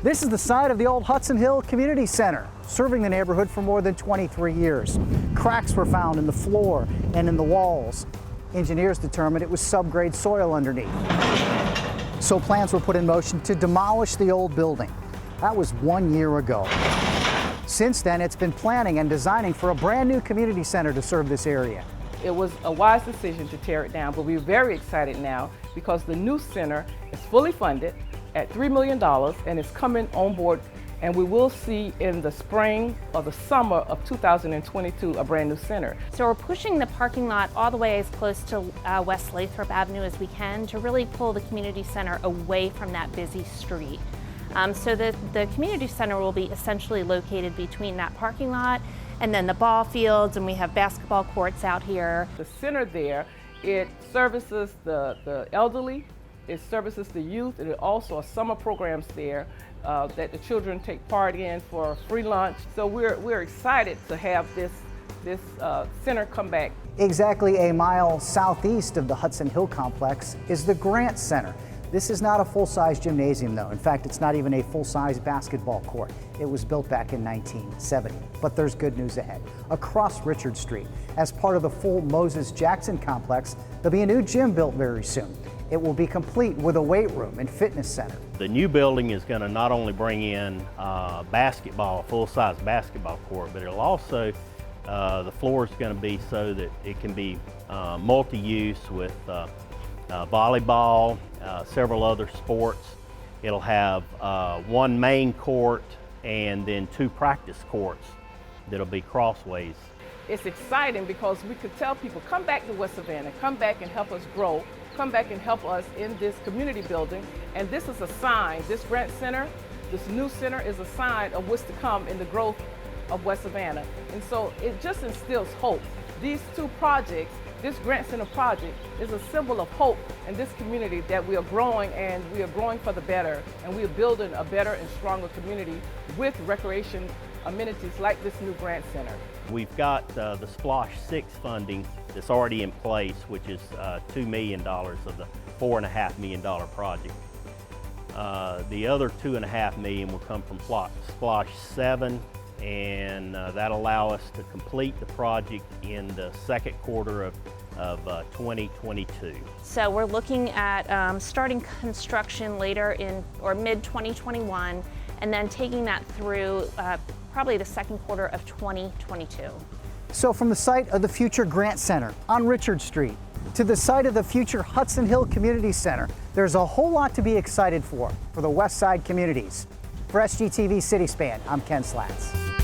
This is the site of the old Hudson Hill Community Center, serving the neighborhood for more than 23 years. Cracks were found in the floor and in the walls. Engineers determined it was subgrade soil underneath. So plans were put in motion to demolish the old building. That was 1 year ago. Since then, it's been planning and designing for a brand new community center to serve this area. It was a wise decision to tear it down, but we're very excited now because the new center is fully funded at $3 million and is coming on board, and we will see in the spring or the summer of 2022 a brand new center. So we're pushing the parking lot all the way as close to West Lathrop Avenue as we can to really pull the community center away from that busy street. So the community center will be essentially located between that parking lot and then the ball fields, and we have basketball courts out here. The center there, it services the elderly, it services the youth, and it also are summer programs there that the children take part in for free lunch. So we're excited to have this center come back. Exactly a mile southeast of the Hudson Hill complex is the Grant Center. This is not a full-size gymnasium, though. In fact, it's not even a full-size basketball court. It was built back in 1970. But there's good news ahead. Across Richard Street, as part of the full Moses Jackson complex, there'll be a new gym built very soon. It will be complete with a weight room and fitness center. The new building is going to not only bring in basketball, a full-size basketball court, but it'll also, the floor is going to be so that it can be multi-use with volleyball, several other sports. It'll have one main court and then 2 practice courts that'll be crossways. It's exciting because we could tell people, come back to West Savannah, come back and help us grow, come back and help us in this community building. And this is a sign, this Grant Center, this new center is a sign of what's to come in the growth of West Savannah. And so it just instills hope. These 2 projects, this Grant Center project is a symbol of hope in this community that we are growing, and we are growing for the better, and we are building a better and stronger community with recreation amenities like this new Grant Center. We've got the Splosh 6 funding that's already in place, which is $2 million of the $4.5 million project. The other $2.5 million will come from Splosh 7, and that'll allow us to complete the project in the second quarter of 2022. So we're looking at starting construction later in or mid-2021, and then taking that through probably the second quarter of 2022. So from the site of the future Grant Center on Richard Street to the site of the future Hudson Hill Community Center, there's a whole lot to be excited for the West Side communities. For SGTV City Span, I'm Ken Slatz.